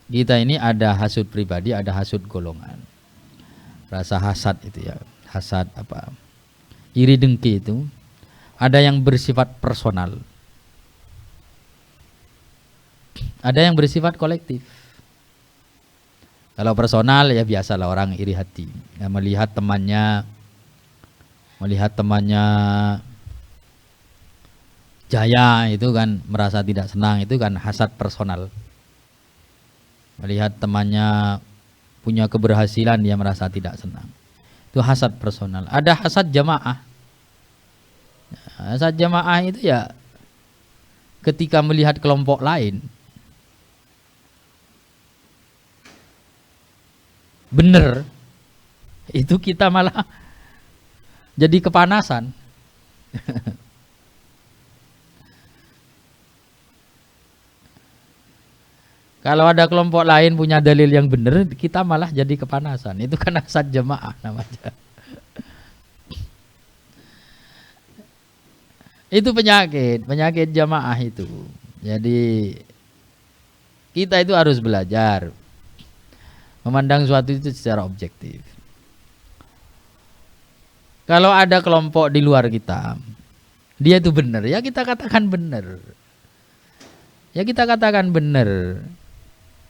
Kita ini ada hasud pribadi, ada hasud golongan. Rasa hasad itu ya, hasad apa? Iri dengki itu ada yang bersifat personal. Ada yang bersifat kolektif. Kalau personal ya biasalah orang iri hati. Ya, melihat temannya jaya itu kan merasa tidak senang, itu kan hasad personal. Melihat temannya punya keberhasilan dia merasa tidak senang. Itu hasad personal. Ada hasad jamaah. Hasad jamaah itu ya ketika melihat kelompok lain bener, itu kita malah jadi kepanasan. Kalau ada kelompok lain punya dalil yang benar, kita malah jadi kepanasan. Itu kan hasad jamaah namanya. Itu penyakit jamaah itu. Jadi kita itu harus belajar memandang suatu itu secara objektif. Kalau ada kelompok di luar kita, dia itu benar, ya kita katakan benar. Ya kita katakan benar.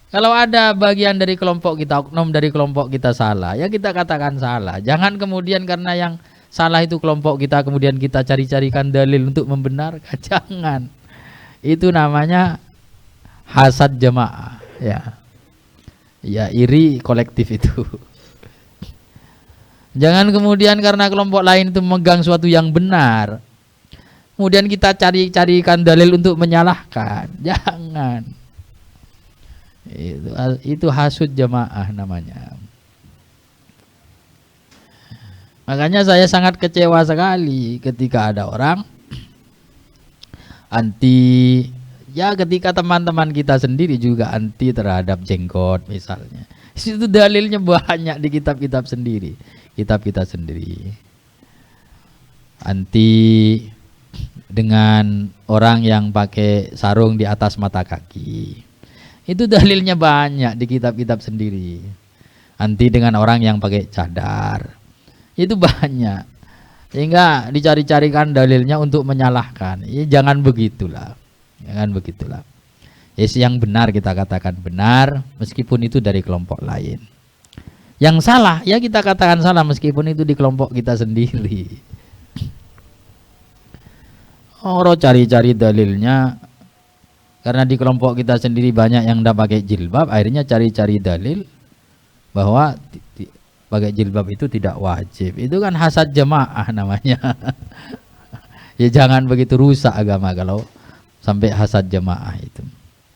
Kalau ada bagian dari kelompok kita, oknum dari kelompok kita salah, ya kita katakan salah. Jangan kemudian karena yang salah itu kelompok kita, kemudian kita cari-carikan dalil untuk membenarkan. Jangan. Itu namanya hasad jamaah. Ya iri kolektif itu. Jangan kemudian karena kelompok lain itu memegang suatu yang benar, kemudian kita cari-carikan dalil untuk menyalahkan. Jangan. Itu hasud jamaah namanya. Makanya saya sangat kecewa sekali ketika ada orang anti, ya ketika teman-teman kita sendiri juga anti terhadap jenggot misalnya. Itu dalilnya banyak di kitab-kitab sendiri. Kitab kita sendiri. Anti dengan orang yang pakai sarung di atas mata kaki. Itu dalilnya banyak di kitab-kitab sendiri. Anti dengan orang yang pakai cadar. Itu banyak. Sehingga dicari-carikan dalilnya untuk menyalahkan. Ya, jangan begitulah. Jangan begitulah. Yang benar kita katakan benar meskipun itu dari kelompok lain. Yang salah ya kita katakan salah meskipun itu di kelompok kita sendiri. Orang cari-cari dalilnya karena di kelompok kita sendiri banyak yang tidak pakai jilbab, akhirnya cari-cari dalil bahwa pakai jilbab itu tidak wajib. Itu kan hasad jamaah namanya. Ya jangan begitu rusak agama kalau sampai hasad jamaah itu.